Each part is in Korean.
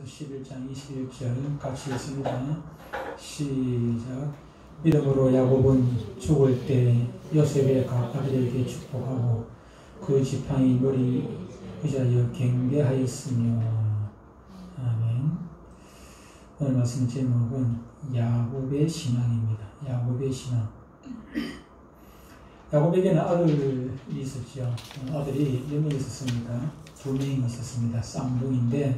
야고보서 11장 21절 같이 읽습니다. 시작. 믿음으로 야곱은 죽을 때 요셉의 각 아들에게 축복하고 그 지팡이 머리 의자여 경배하였으며. 아멘. 오늘 말씀 제목은 야곱의 신앙입니다. 야곱의 신앙. 야곱에게는 아들이 있었죠. 아들이 몇 명 있었습니까? 2명이 있었습니다. 쌍둥이인데,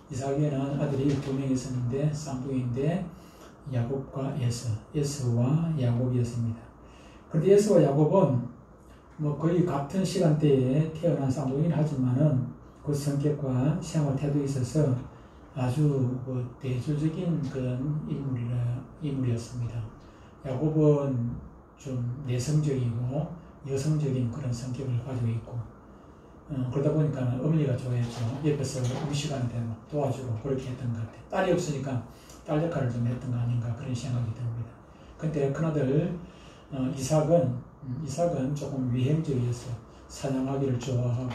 이삭에게는 아들이 2명 있었는데, 쌍둥이인데, 야곱과 에서와 야곱이었습니다. 그런데 에서와 야곱은 뭐 거의 같은 시간대에 태어난 쌍둥이긴 하지만은 그 성격과 생활 태도에 있어서 아주 대조적인 그런 인물이었습니다. 야곱은 좀 내성적이고 여성적인 그런 성격을 가지고 있고, 그러다 보니까 어머니가 좋아했죠. 옆에서 음식하는 데 도와주고 그렇게 했던 것 같아요. 딸이 없으니까 딸 역할을 좀 했던 거 아닌가 그런 생각이 듭니다. 근데 큰아들 이삭은 조금 위행적이었어요. 사냥하기를 좋아하고,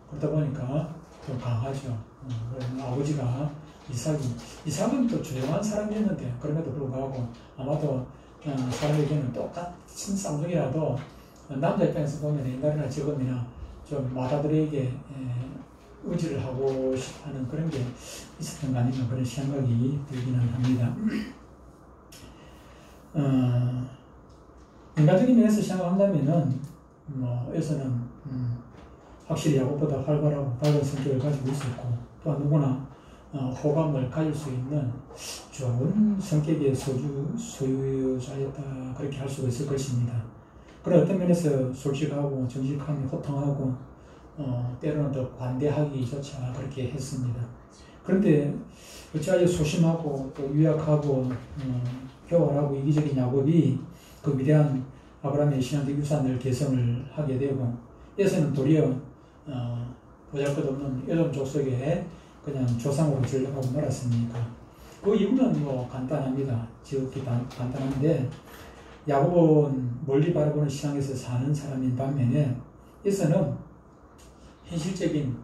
그러다 보니까 좀 강하죠. 아버지가 이삭은 또 조용한 사람이었는데 그럼에도 불구하고 아마도 사람에게는 똑같은 쌍둥이라도 남자 입장에서 보면 옛날이나 지금이나 좀 맏아들에게 의지를 하고 하는 그런 게 있었던 거 아닌가 그런 생각이 들기는 합니다. 인간적인 면에서 생각한다면은 에서는 확실히 야곱보다 활발하고 밝은 성격을 가지고 있었고, 또한 누구나 호감을 가질 수 있는 좋은 성격의 소유자였다 그렇게 할 수가 있을 것입니다. 그런 어떤 면에서 솔직하고 정직하며 호통하고 때로는 더 관대하기조차 그렇게 했습니다. 그런데 어찌하여 소심하고 또 유약하고 교활하고 이기적인 야곱이 그 위대한 아브라함의 신앙적 유산을 개성을 하게 되고, 에서는 도리어 보잘것없는 에돔 족속에 그냥 조상으로 전락하고 말았으니까 그 이유는 간단합니다. 지극히 간단한데, 야곱은 멀리 바라보는 시장에서 사는 사람인 반면에 에서는 현실적인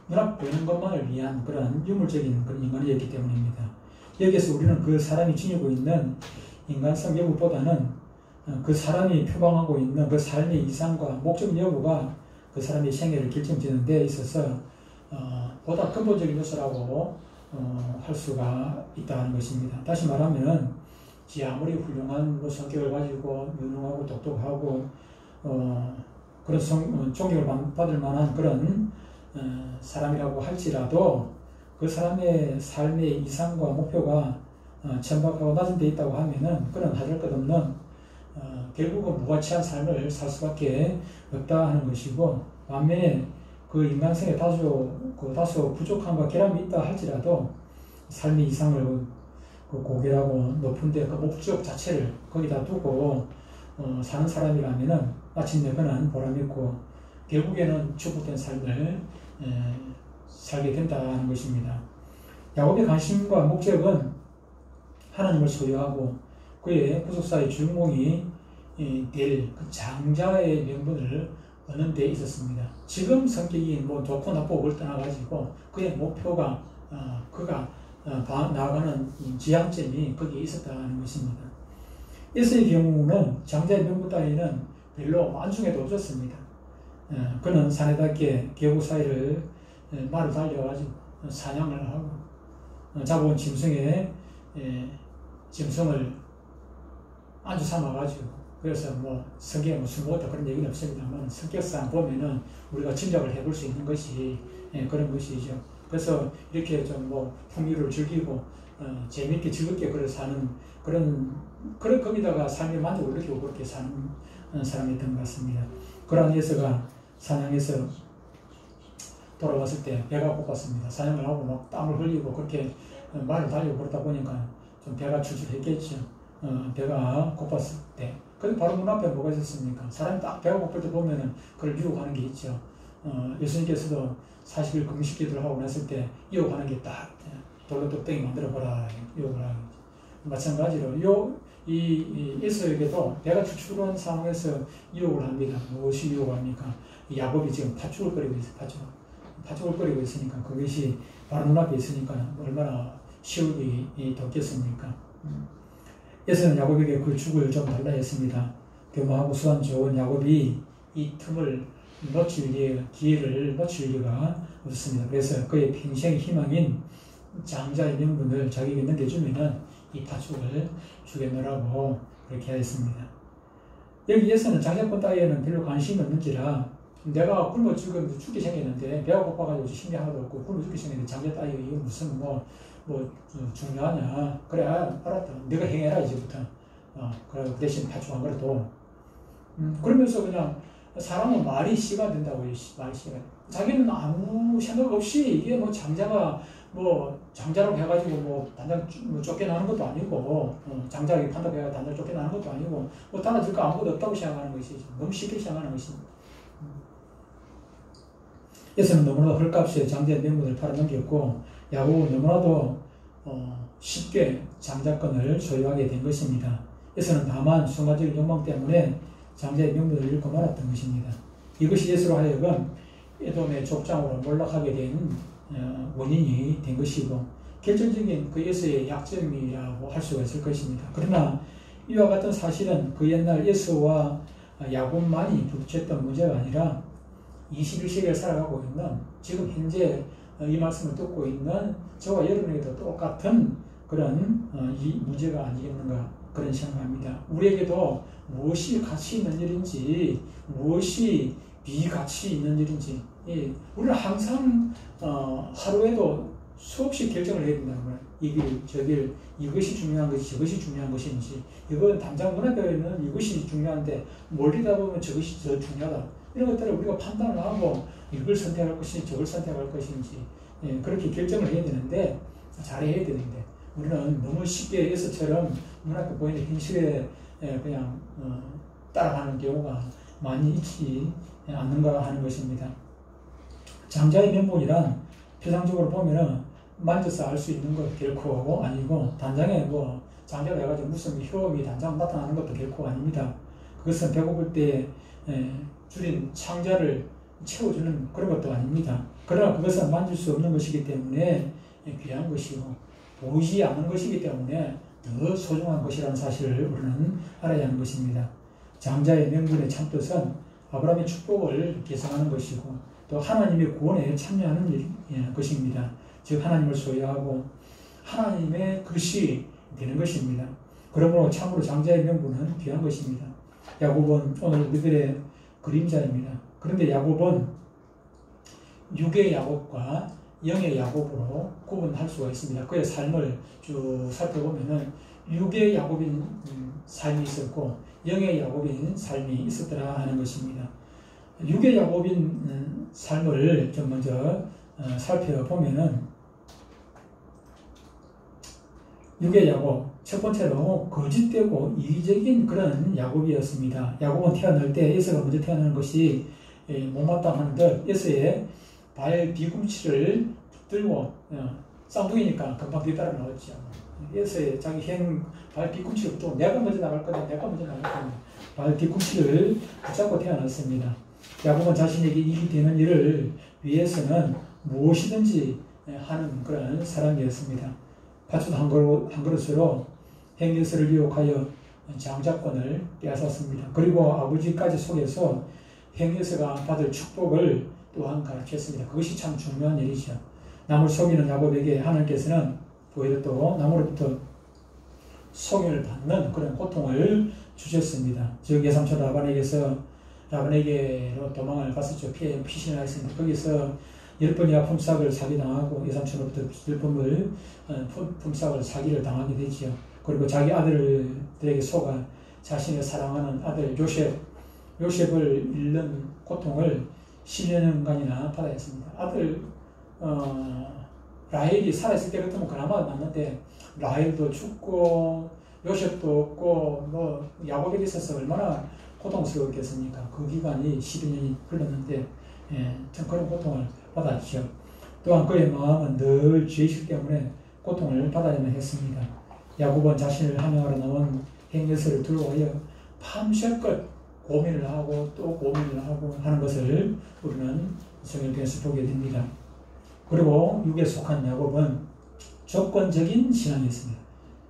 눈앞 보이는 것만을 위한 그런 유물적인 그런 인간이었기 때문입니다. 여기에서 우리는 그 사람이 지니고 있는 인간성 여부보다는 그 사람이 표방하고 있는 그 삶의 이상과 목적 여부가 그 사람의 생애를 결정짓는 데 있어서 보다 근본적인 요소라고 할 수가 있다는 것입니다. 다시 말하면 지 아무리 훌륭한 성격을 가지고 유능하고 똑똑하고 그런 존경을 받을 만한 그런 사람이라고 할지라도 그 사람의 삶의 이상과 목표가 천박하고 낮은 데 있다고 하면은 그런 하잘것없는 결국은 무가치한 삶을 살 수밖에 없다 하는 것이고, 반면에 그 인간성에 다소 부족함과 결함이 있다 할지라도 삶의 이상을 고결하고 높은데 그 목적 자체를 거기다 두고 사는 사람이라면은 마침내 그는 보람있고 결국에는 축복된 삶을 살게 된다는 것입니다. 야곱의 관심과 목적은 하나님을 소유하고 그의 구속사의 주인공이 될 그 장자의 명분을 얻는 데 있었습니다. 지금 성격이 좋고 나쁘고를 떠나가지고 그의 목표가 그가 나아가는 지향점이 거기에 있었다는 것입니다. 에서의 경우는 장자의 명분 따위는 별로 안중에도 없었습니다. 그는 사내답게 계곡 사이를 말을 달려가지고 사냥을 하고 잡아온 짐승의 짐승을 안주 삼아가지고, 그래서 성경에 숨었다 그런 얘기는 없습니다만 성격상 보면은 우리가 짐작을 해볼 수 있는 것이 그런 것이죠. 그래서 이렇게 좀 풍요를 즐기고 재미있게 즐겁게 그래 사는 그런 거기다가 삶의 만족을 느끼고 그렇게 사는 사람이었던 것 같습니다. 그러한 에서가 사냥에서 돌아왔을 때 배가 고팠습니다. 사냥을 하고 땀을 흘리고 그렇게 말을 달리고 그러다 보니까 좀 배가 출출했겠죠. 배가 고팠을 때. 근데 바로 문 앞에 뭐가 있었습니까? 사람이 딱 배가 고플 때 보면은 그걸 유혹하는 게 있죠. 예수님께서도 40일 금식 기도를 하고 났을 때 유혹하는 게 딱 돌로 뚝배기 만들어보라 유혹을 하는 거죠. 마찬가지로 이 에서에게도 배가 출출한 상황에서 유혹을 합니다. 무엇이 유혹합니까? 야곱이 지금 파죽을 끓이고 있어요. 파죽을 끓이고 있으니까 그것이 바로 눈앞에 있으니까 얼마나 시우기 덥겠습니까? 에서는 야곱에게 그 죽을 좀 달라 했습니다. 교모하고 수완 좋은 야곱이 이 틈을 기회를 놓칠 리가 없습니다. 그래서 그의 평생 희망인 장자의 명분을 자기에게 넘겨주면은 이 파죽을 주겠노라고 그렇게 하였습니다. 여기에서는 장자권 따위에는 별로 관심이 없는지라 내가 굶어 죽게 생겼는데 배가 고파가지고 힘이 하나도 없고 굶어 죽게 생겼는데 장자 따위 이거 무슨 뭐 중요하냐. 그래 알았다. 네가 행해라 이제부터. 그래 그 대신 파죽 안 그래도 그러면서 그냥 사람은 말이 씨가 된다고 말이 씨가. 자기는 아무 생각 없이 이게 뭐 장자가 장자라고 해가지고 단장 쫓겨나는 것도 아니고 장자에게 판다고 해가 단장 쫓겨나는 것도 아니고 달라질 거 아무것도 없다고 생각하는 것이지. 너무 쉽게 생각하는 것입니다. 예수는 너무나도 헐값에 장자의 명분을 팔아넘겼고 야곱은 너무나도 쉽게 장자권을 소유하게 된 것입니다. 예수는 다만 순간적인 욕망 때문에 장자의 명분을 잃고 말았던 것입니다. 이것이 예수로 하여금 에돔의 족장으로 몰락하게 된 원인이 된 것이고 결정적인 그 예수의 약점이라고 할 수가 있을 것입니다. 그러나 이와 같은 사실은 그 옛날 예수와 야곱만이 부딪혔던 문제가 아니라 21세기를 살아가고 있는 지금 현재 이 말씀을 듣고 있는 저와 여러분에게도 똑같은 그런 이 문제가 아니겠는가 그런 생각합니다. 우리에게도 무엇이 가치 있는 일인지 무엇이 비가치 있는 일인지 우리는 항상 하루에도 수없이 결정을 해야 된다는 거예요. 이 길, 저 길, 이것이 중요한 것이 저것이 중요한 것인지 이건 당장 눈앞에 있는 이것이 중요한데 멀리다 보면 저것이 더 중요하다. 이런 것들을 우리가 판단을 하고 이걸 선택할 것인지 저걸 선택할 것인지 그렇게 결정을 해야 되는데 잘해야 되는데 우리는 너무 쉽게 예수처럼 눈앞에 보이는 현실에 그냥 따라가는 경우가 많이 있지 않는가 하는 것입니다. 장자의 명분이란 표상적으로 보면은 만져서 알 수 있는 것 결코 아니고 단장에 장자가 해가지고 무슨 효험이 단장 나타나는 것도 결코 아닙니다. 그것은 배고플 때 줄인 창자를 채워주는 그런 것도 아닙니다. 그러나 그것은 만질 수 없는 것이기 때문에 귀한 것이고 보이지 않는 것이기 때문에 더 소중한 것이라는 사실을 우리는 알아야 하는 것입니다. 장자의 명분의 참뜻은 아브라함의 축복을 계승하는 것이고 또 하나님의 구원에 참여하는 것입니다. 즉 하나님을 소유하고 하나님의 것이 되는 것입니다. 그러므로 참으로 장자의 명분은 귀한 것입니다. 야곱은 오늘 우리들의 그림자입니다. 그런데 야곱은 육의 야곱과 영의 야곱으로 구분할 수가 있습니다. 그의 삶을 쭉 살펴보면은 육의 야곱인 삶이 있었고 영의 야곱인 삶이 있었더라 하는 것입니다. 육의 야곱인 삶을 좀 먼저 살펴보면은 육의 야곱 첫 번째로 거짓되고 이기적인 그런 야곱이었습니다. 야곱은 태어날 때 에서가 먼저 태어나는 것이 못마땅한 듯 에서의 발 뒤꿈치를 들고 쌍둥이니까 금방 뒤따라 나왔죠. 에서의 자기 발 뒤꿈치를 붙들고 내가 먼저 나갈 거다. 내가 먼저 나갈 거다. 발 뒤꿈치를 붙잡고 태어났습니다. 야곱은 자신에게 이익이 되는 일을 위해서는 무엇이든지 하는 그런 사람이었습니다. 팥죽 한 그릇으로 행여서를 유혹하여 장자권을 빼앗았습니다. 그리고 아버지까지 속여서 행여서가 받을 축복을 또한 가르쳤습니다. 그것이 참 중요한 일이죠. 남을 속이는 야곱에게 하나님께서는 오히려 또 남으로부터 속임을 받는 그런 고통을 주셨습니다. 즉 예삼촌 라반에게로 도망을 갔었죠. 피신을 했습니다. 거기서 10번이나 품삯을 사기당하고 예삼촌으로부터 10번을 품삯을 사기를 당하게 되지요. 그리고 자기 아들들에게 속아 자신의 사랑하는 아들 요셉을 잃는 고통을 10년간이나 받아야 했습니다. 아들 라헬이 살아있을 때 같으면 그나마 낫는데 라헬도 죽고 요셉도 없고 야곱에게 있어서 얼마나 고통스러웠겠습니까? 그 기간이 12년이 흘렀는데 참 그런 고통을 받았죠. 또한 그의 마음은 늘 죄의식 때문에 고통을 받아야만 했습니다. 야곱은 자신을 함양하러 나온 행여서를 두려워하여 밤새껏 고민을 하고 또 고민을 하고 하는 것을 우리는 성경에서 보게 됩니다. 그리고 육에 속한 야곱은 조건적인 신앙이었습니다.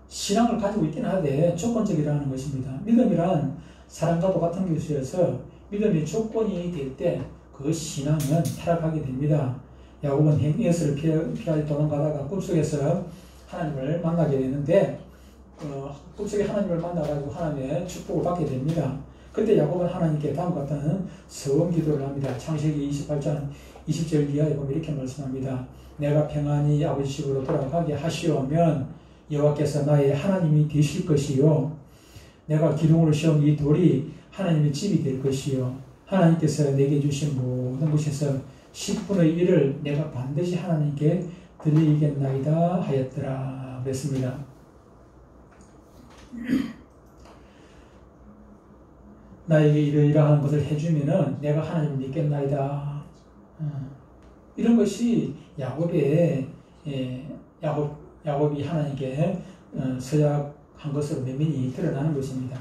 신앙을 가지고 있긴 하되 조건적이라는 것입니다. 믿음이란 사람과 똑같은 것이어서 믿음이 조건이 될 때 그 신앙은 타락하게 됩니다. 야곱은 행에서를 피하여 도망가다가 꿈속에서 하나님을 만나게 되는데 꿈속에 하나님을 만나가지고 하나님의 축복을 받게 됩니다. 그때 야곱은 하나님께 다음과 같은 서원 기도를 합니다. 창세기 28장 20절 이하에 보면 이렇게 말씀합니다. 내가 평안히 아버지 집으로 돌아가게 하시오면 여호와께서 나의 하나님이 되실 것이요 내가 기둥으로 세운 이 돌이 하나님의 집이 될 것이요 하나님께서 내게 주신 모든 것에서 10분의 1을 내가 반드시 하나님께 드리겠나이다 하였더라 그랬습니다. 나에게 이러이러한 것을 해주면은 내가 하나님을 믿겠나이다. 이런 것이 야곱이 하나님께 서약한 것으로 면면히 드러나는 것입니다.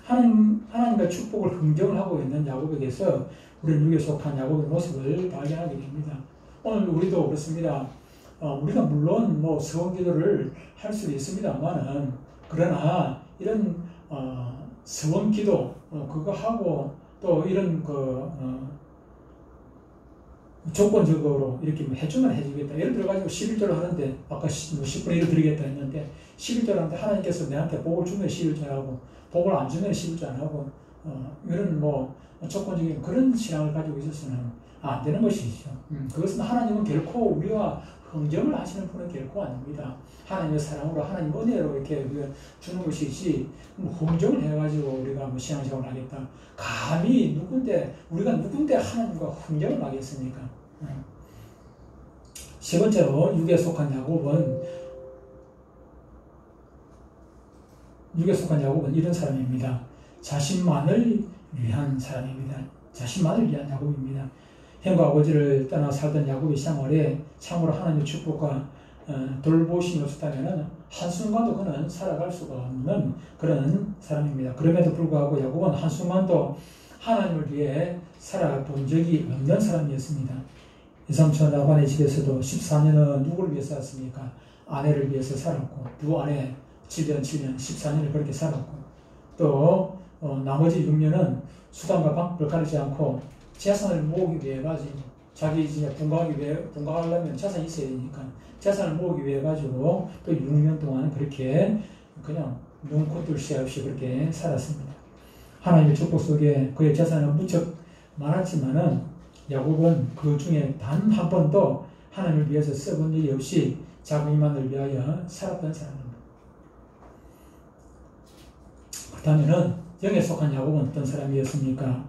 하나님과 축복을 흥정을 하고 있는 야곱에게서 우리는 육에 속한 야곱의 모습을 발견하게 됩니다. 오늘 우리도 그렇습니다. 우리가 물론 서원 기도를 할 수도 있습니다만은 그러나 이런 서원 기도 그거 하고 또 이런 조건적으로 이렇게 해주면 해주겠다. 예를 들어가지고 11조를 하는데 아까 10분의 1을 드리겠다 했는데 11조를 하는데 하나님께서 내한테 복을 주면 11조 하고 복을 안 주면 11조 안 하고 이런 조건적인 그런 신앙을 가지고 있어서는 안 되는 것이죠. 그것은 하나님은 결코 우리와 흥정을 하시는 분은 결코 아닙니다. 하나님의 사랑으로 하나님 은혜로 이렇게 주는 것이지 흥정을 해가지고 우리가 신앙생활을 하겠다. 감히 우리가 누군데 하나님과 흥정을 하겠습니까? 세 번째로 육에 속한 야곱은 이런 사람입니다. 자신만을 위한 사람입니다. 자신만을 위한 야곱입니다. 형과 아버지를 떠나 살던 야곱의 생활에 참으로 하나님의 축복과 돌보심이 없었다면 한순간도 그는 살아갈 수가 없는 그런 사람입니다. 그럼에도 불구하고 야곱은 한순간도 하나님을 위해 살아본 적이 없는 사람이었습니다. 이삼촌 라반의 집에서도 14년은 누구를 위해 살았습니까? 아내를 위해서 살았고 두 아내 7년 14년을 그렇게 살았고 또 나머지 6년은 수단과 방법을 가리지 않고 재산을 모으기 위해 가지고 자기 이제 분가하려면 재산이 있어야 되니까 재산을 모으기 위해 가지고 또 6년 동안 그렇게 그냥 눈코 새 없이 그렇게 살았습니다. 하나님의 축복 속에 그의 재산은 무척 많았지만은 야곱은 그 중에 단 한 번도 하나님을 위해서 써본 일이 없이 자기만을 위하여 살았던 사람입니다. 그렇다면은 영에 속한 야곱은 어떤 사람이었습니까?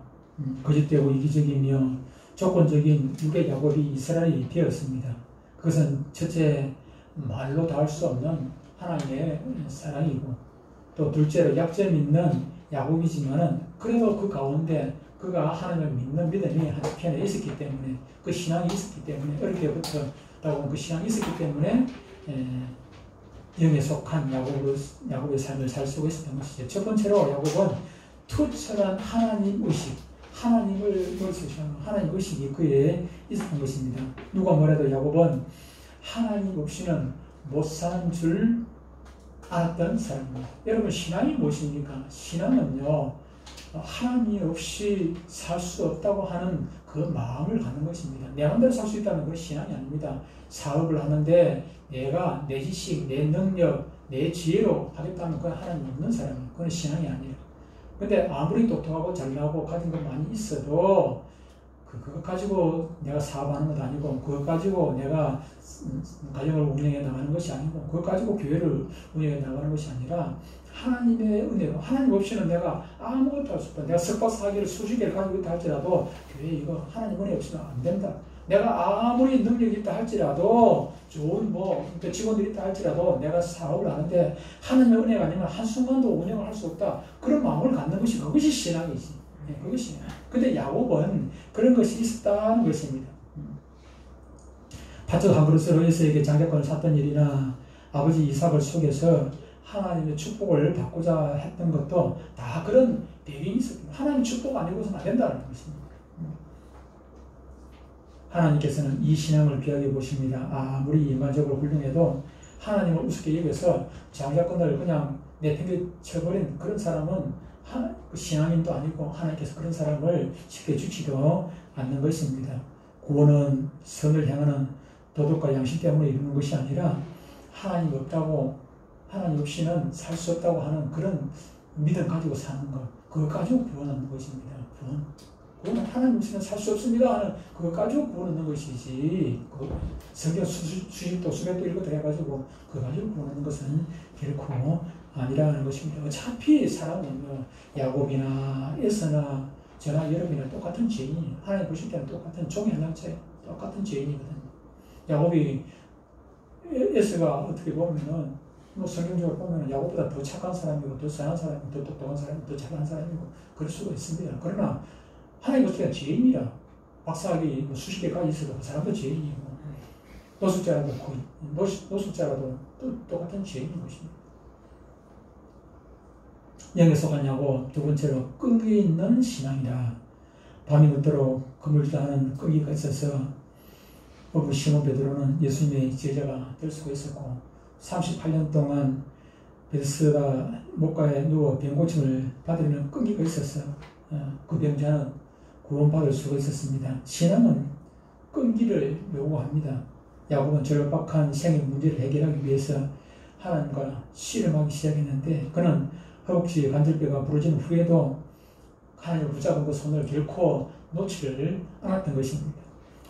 거짓되고 이기적이며 조건적인 육의 야곱이 이스라엘이 되었습니다. 그것은 첫째 말로 다 할 수 없는 하나님의 사랑이고 또 둘째로 약점 있는 야곱이지만은 그래도 그 가운데 그가 하나님을 믿는 믿음이 한편에 있었기 때문에 그 신앙이 있었기 때문에 어릴 때부터 그 신앙이 있었기 때문에 영에 속한 야곱의 삶을 살 수가 있었던 것이죠. 첫 번째로 야곱은 투철한 하나님 의식, 하나님을 머릿속에 하나님 의식이 그에 있었던 것입니다. 누가 뭐래도 야곱은 하나님 없이는 못 사는 줄 알았던 사람입니다. 여러분 신앙이 무엇입니까? 신앙은요 하나님 없이 살 수 없다고 하는 그 마음을 갖는 것입니다. 내 마음대로 살 수 있다는 건 신앙이 아닙니다. 사업을 하는데 내가 내 지식, 내 능력, 내 지혜로 하겠다는 건 하나님 없는 사람이에요. 그건 신앙이 아니에요. 근데 아무리 똑똑하고 잘나고 가진 것 많이 있어도 그거 가지고 내가 사업하는 것도 아니고 그거 가지고 내가 가정을 운영해 나가는 것이 아니고 그거 가지고 교회를 운영해 나가는 것이 아니라 하나님의 은혜로 하나님 없이는 내가 아무것도 할 수 없다. 내가 석박사 학위를 수십 개를 가지고 있다 할지라도 교회 이거 하나님 은혜 없이는 안 된다. 내가 아무리 능력이 있다 할지라도 좋은 직원들이 있다 할지라도 내가 사업을 하는데 하나님의 은혜가 아니면 한순간도 운영을 할 수 없다. 그런 마음을 갖는 것이 그것이 신앙이지. 그것이. 근데 야곱은 그런 것이 있었다는 것입니다. 팥죽 한 그릇으로 에서에게 장자권을 샀던 일이나 아버지 이삭을 속여서 하나님의 축복을 받고자 했던 것도 다 그런 배경이 있었습니다. 하나님의 축복 아니고서는 안 된다는 것입니다. 하나님께서는 이 신앙을 귀하게 보십니다. 아무리 인간적으로 훌륭해도 하나님을 우습게 여겨서 장자권을 그냥 내팽개쳐버린 그런 사람은 신앙인도 아니고 하나님께서 그런 사람을 쉽게 주지도 않는 것입니다. 구원은 선을 향하는 도덕과 양심 때문에 이루는 것이 아니라 하나님 없다고, 하나님 없이는 살 수 없다고 하는 그런 믿음 가지고 사는 것, 그거 가지고 구원하는 것입니다. 구원은 하나님 없이는 살 수 없습니다 하는 그거 가지고 구원하는 것이지, 그 성경 수십도 수백도 읽고 해가지고 그거 가지고 구원하는 것은 결코 아니라는 것입니다. 어차피 사람은 야곱이나 에서나 저나 여러분이나 똑같은 죄인이, 하나님 보실 때는 똑같은 종이 한 장체, 똑같은 죄인이거든요. 야곱이, 에서가 어떻게 보면은 성경적으로 보면 야곱보다 더 착한 사람이고 더 선한 사람이고 더 똑똑한 사람이고 더 잘난 사람이고 그럴 수가 있습니다. 그러나 하나님 볼 때는 죄인이라, 박사학위 수십 개까지 있어도 그 사람도 죄인이고 노숙자라도 똑같은 죄인인 것입니다. 영에 속한 야곱, 두 번째로 끈기 있는 신앙이라. 밤이 늦도록 그물다 하는 끈기가 있어서 시몬 베드로는 예수님의 제자가 될 수가 있었고 38년 동안 베드스다 목가에 누워 병고침을 받으려는 끈기가 있어서 그 병자는 구원받을 수가 있었습니다. 신앙은 끈기를 요구합니다. 야곱은 절박한 생의 문제를 해결하기 위해서 하나님과 씨름하기 시작했는데 그는 허벅지 관절뼈가 부러진 후에도 하나님을 붙잡은 그 손을 결코 놓지를 않았던 것입니다.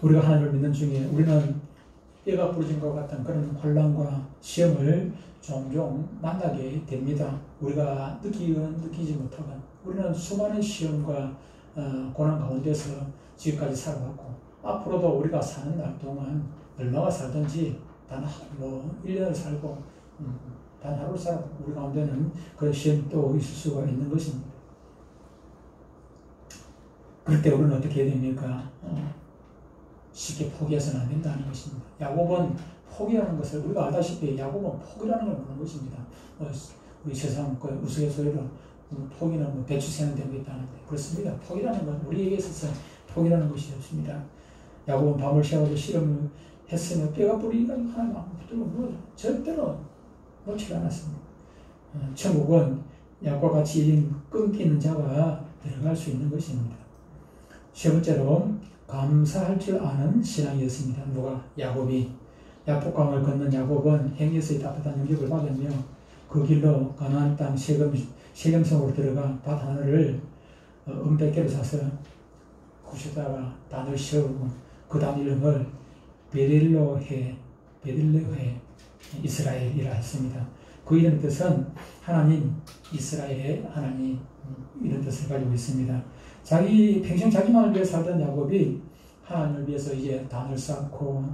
우리가 하나님을 믿는 중에 우리는 뼈가 부러진 것 같은 그런 혼란과 시험을 종종 만나게 됩니다. 우리가 느끼지 못하건 우리는 수많은 시험과 고난 가운데서 지금까지 살아왔고 앞으로도 우리가 사는 날 동안 얼마나 살든지 단 1년을 살고 단 하루를 살아도 우리 가운데는 그런 시험이 또 있을 수가 있는 것입니다. 그럴 때 우리는 어떻게 해야 됩니까? 쉽게 포기해서는 안 된다는 것입니다. 야곱은 포기라는 것을 우리가 알다시피 야곱은 포기라는 걸 모르는 것입니다. 우리 세상 우스갯소리로 포기는 배추 세는 데가 있다는데 그렇습니다. 포기라는 건 우리에게 있어서 포기라는 것이 없습니다. 야곱은 밤을 새워도 씨름을 했으며 뼈가 부리니까 하나님 안 붙들고 절대로 놓지 않았습니다. 천국은 야곱과 같이 끈기 있는 자가 들어갈 수 있는 것입니다. 세 번째로 감사할 줄 아는 신앙이었습니다. 야곱이 야복강을 걷는 야곱은 행에서의 따뜻한 영접을 받으며 그 길로 가나안 땅 세겜성으로 들어가 밭 하나를 은백개로 사서 구시다가 단을 씌우고 그 단 이름을 베들레헴 이스라엘이라 했습니다. 그 이름의 뜻은 하나님, 이스라엘의 하나님, 이런 뜻을 가지고 있습니다. 평생 자기만을 위해 살던 야곱이 하나님을 위해서 이제 단을 쌓고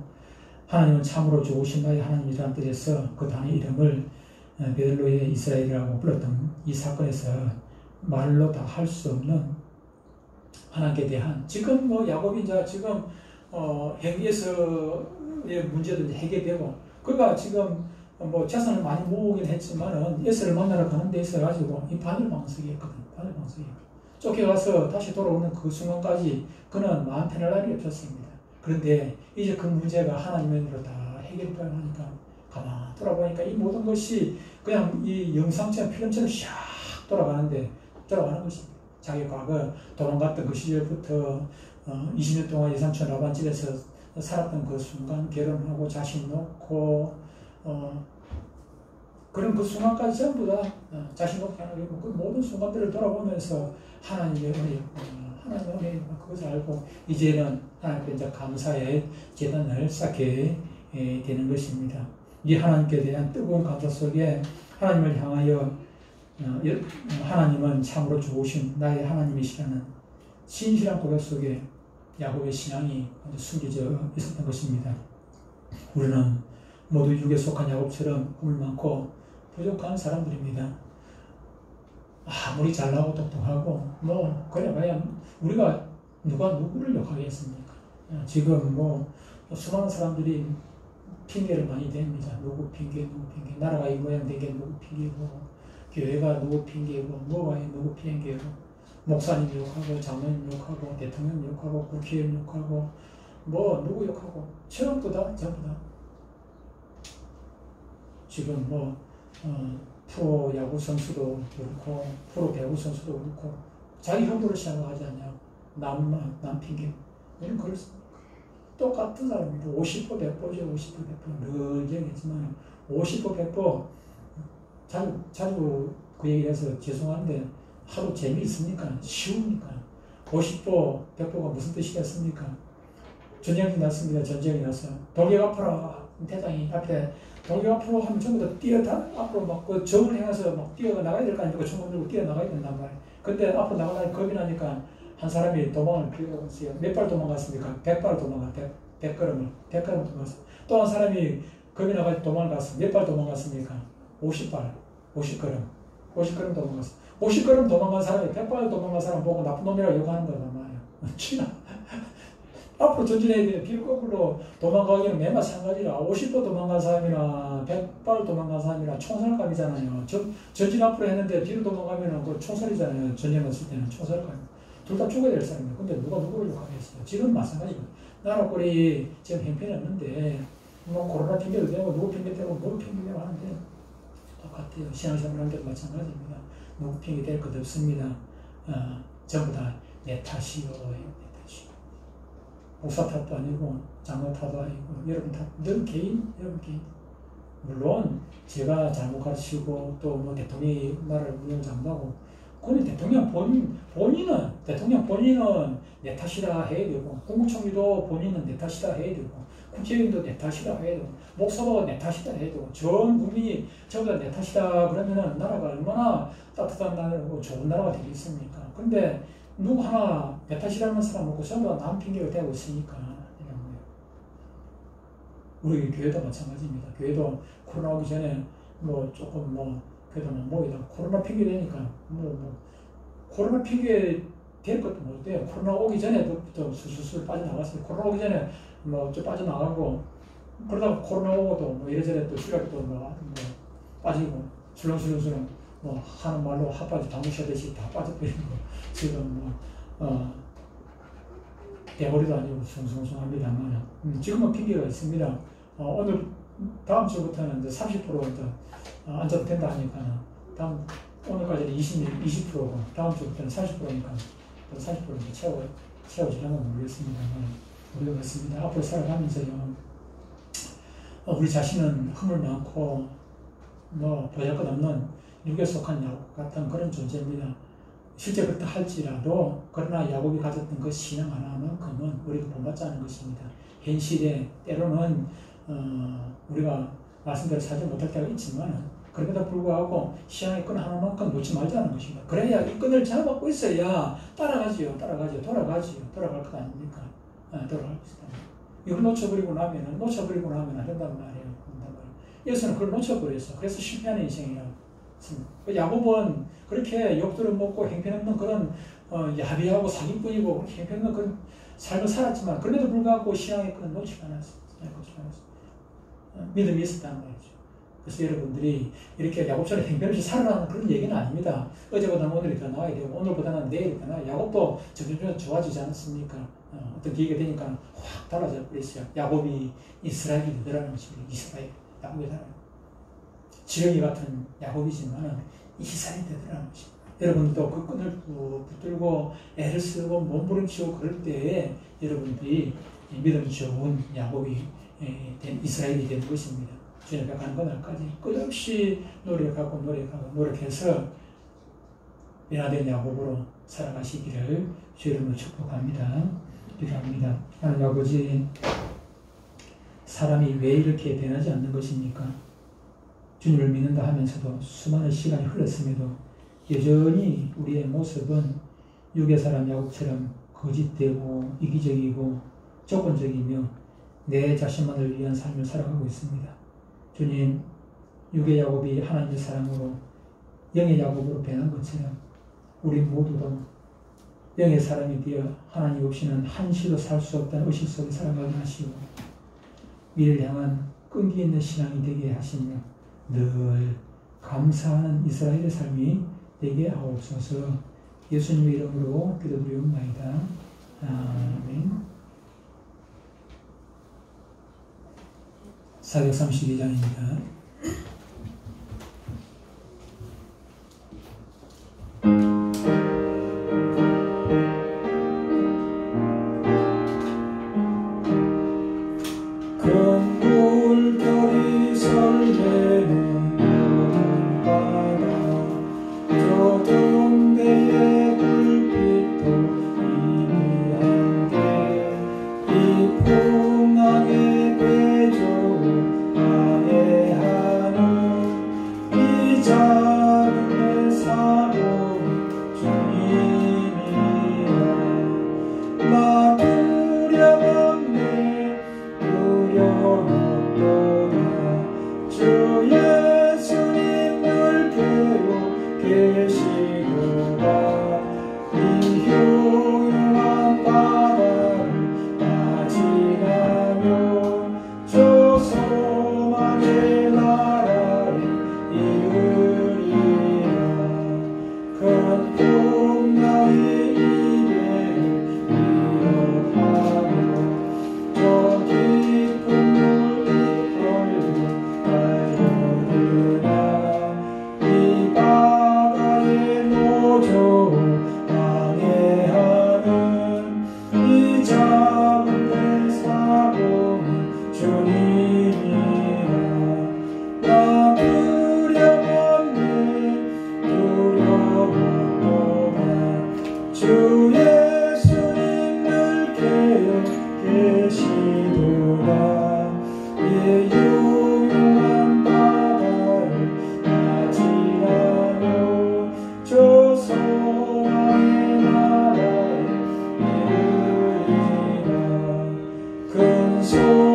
하나님은 참으로 좋으신 나의 하나님이라는 뜻에서 그 단의 이름을 베들레헴 이스라엘이라고 불렀던 이 사건에서 말로 다 할 수 없는 하나님께 대한 지금 야곱이 이제 지금 행위에서의 문제도 이제 해결되고 그가 지금 재산을 많이 모으긴 했지만은 에서를 만나러 가는 데 있어가지고 이 바늘방석이었거든요. 쫓겨가서 다시 돌아오는 그 순간까지 그는 마음 편할 날이 없었습니다. 그런데 이제 그 문제가 하나님의 은혜로 다 해결되고 나니까 가만 돌아보니까 이 모든 것이 그냥 이 영상처럼 필름처럼 샥 돌아가는 것입니다. 자기 과거 도망갔던 그 시절부터 20년 동안 예산촌 라반집에서 살았던 그 순간 결혼하고 자식 놓고 그런 그 순간까지 전부 다 자신 놓게 하는 그 모든 순간들을 돌아보면서 하나님의 은혜, 그것을 알고 이제는 하나님께 이제 감사의 제단을 쌓게 되는 것입니다. 이 하나님께 대한 뜨거운 감사 속에 하나님을 향하여 하나님은 참으로 좋으신 나의 하나님이시라는 진실한 고백 속에 야곱의 신앙이 숨겨져 있었던 것입니다. 우리는 모두 육에 속한 야곱처럼 꿈을 많고 부족한 사람들입니다. 아무리 잘나고 똑똑하고 그래봐야 우리가 누가 누구를 욕하겠습니까? 지금 수많은 사람들이 핑계를 많이 댑니다. 누구 핑계, 누구 핑계. 나라가 이 모양 된 게 누구 핑계고, 교회가 누구 핑계고, 뭐가 누구 핑계고, 목사님 욕하고, 장로님 욕하고, 대통령 욕하고, 국회의원 욕하고, 뭐 누구 욕하고, 전부 다. 지금 프로 야구 선수도 그렇고, 프로 배구 선수도 그렇고, 자기 형부를 생각하지 않냐. 남 핑계. 우리는 그렇습니다. 똑같은 사람입니다. 50% 100%죠. 50% 100%. 늘 얘기했지만 50% 100% 자주 그 얘기해서 죄송한데 하루 재미있습니까? 쉬웁니까? 50% 100%가 무슨 뜻이겠습니까? 전쟁이 났습니다. 전쟁이 났어요. 돌격 앞으로 대장이 앞에 돌격 앞으로 하면 전부 다 앞으로 막 그 적을 향해서 막 뛰어나가야 될 거 아닙니까? 총을 들고 뛰어나가야 된단 말이에요. 근데 앞으로 나가다 겁이 나니까 한 사람이 도망을 피우고 있어요. 몇 발 도망갔습니까? 100발 도망가, 100걸음을 도망갔어요. 또 한 사람이 겁이 나가지고 도망을 갔어요. 몇 발 도망갔습니까? 50발, 50걸음 도망갔어요. 50걸음 도망간 사람이 100발 도망간 사람 보고 나쁜 놈이라고 욕하는 거란 말이에요. 지나 앞으로 전진해야 돼요. 길 거꾸로 도망가기는 매마 마찬가지라 50번 도망간 사람이나 100발 도망간 사람이나 총살감이잖아요. 전진 앞으로 했는데 뒤로 도망가면 그 총살이잖아요. 전쟁했을 때는 총살감. 둘 다 죽어야 될 사람이에요. 근데 누가 누구를 욕하겠어요? 지금 마찬가지고 나라 꼴이 지금 형편이 없는데 뭐 코로나 핑계도 되고 누구 핑계 대고 누구 핑계 대고 하는데 똑같아요. 신앙생활 한 게도 마찬가지입니다. 누구 핑계 될 것 없습니다. 전부 다 내 탓이요. 목사 탓도 아니고 장로 탓도 아니고 여러분 탓, 여러분 개인. 물론 제가 잘못 가르치고 또 뭐 대통령이 나라를 운영 잘못하고 그건 대통령 본인은 내 탓이다 해야 되고 국무총리도 본인은 내 탓이다 해야 되고 국회의원도 내 탓이다 해야 되고 목사도 내 탓이다 해야 되고 전 국민이 전부 다 내 탓이다 그러면은 나라가 얼마나 따뜻한 나라고 좋은 나라가 되겠습니까? 근데 누구 하나 내 탓이라는 사람 없고 전부 다 남 핑계가 되고 있으니까 이런 거예요. 우리 교회도 마찬가지입니다. 교회도 코로나 오기 전에 뭐 조금 그래도 모이다 코로나 핑계 되니까 코로나 핑계 될 것도 못 돼요. 코로나 오기 전에부터 술술 빠져나갔어요. 코로나 오기 전에 좀 빠져나가고 그러다가 코로나 오고도 이래저래 또 실력도 빠지고 술렁술렁 하는 말로 핫바지 당무셔듯이 다 빠져버리는 거 지금 대머리도 아니고 숭숭숭합니다만 지금은 핑계가 있습니다. 오늘 다음 주부터는 이제 30% 안정도 된다 하니까 오늘까지는 20%고 다음 주부터는 30%니까 30% 채워지려면 모르겠습니다만 모르겠습니다. 앞으로 살아가면서요 우리 자신은 허물 많고 보잘것없는 육에 속한 야곱 같은 그런 존재입니다. 실제 그렇다 할지라도 그러나 야곱이 가졌던 그 신앙 하나만큼은 우리가 본받지 않은 것입니다. 현실에 때로는 우리가 말씀대로 살지 못할 때가 있지만 그럼에도 불구하고 신앙의 끈 하나만큼 놓지 말자는 것입니다. 그래야 이 끈을 잡고 있어야 돌아갈 것 아닙니까? 돌아갈 것이다. 이걸 놓쳐버리고 나면 안 된단 말이에요. 예수는 그걸 놓쳐버렸어. 그래서 실패하는 인생이라고. 야곱은 그렇게 욕들을 먹고 형편없는 그런 야비하고 사기꾼이고 그렇게 형편없는 그런 삶을 살았지만 그럼에도 불구하고 신앙의 끈을 놓지 않았어. 믿음이 있었다는 거죠. 그래서 여러분들이 이렇게 야곱처럼 형편없이 살아라는 그런 얘기는 아닙니다. 어제보다는 오늘이 더 나아야 되고 오늘보다는 내일이 더 나아요. 야곱도 점점 좋아지지 않았습니까? 어떤 기회가 되니까 확 달라져 버렸어요. 야곱이 이스라엘이 되더라는 것입니다. 이스라엘, 야곱이 되더라는 지렁이 같은 야곱이지만 이스라엘이 되더라는 것입니다. 여러분도 그 끈을 붙들고 애를 쓰고 몸부림치고 그럴 때에 여러분들이 믿음 좋은 야곱이 된 이스라엘이 되는 것입니다. 주님 앞에 가는 그날까지 끝없이 노력해서 변화된 야곱으로 살아가시기를 주 이름으로 축복합니다. 기도합니다. 하나님 아버지, 사람이 왜 이렇게 변하지 않는 것입니까? 주님을 믿는다 하면서도 수많은 시간이 흘렀음에도 여전히 우리의 모습은 육의 사람 야곱처럼 거짓되고 이기적이고 조건적이며 내 자신만을 위한 삶을 살아가고 있습니다. 주님, 육의 야곱이 하나님의 사랑으로 영의 야곱으로 변한 것처럼 우리 모두도 영의 사람이 되어 하나님 없이는 한시도 살 수 없다는 의식 속에 살아가게 하시고 미래를 향한 끈기 있는 신앙이 되게 하시며 늘 감사하는 이스라엘의 삶이 되게 하옵소서. 예수님의 이름으로 기도드리옵나이다. 아멘. 432장입니다. 큰 소리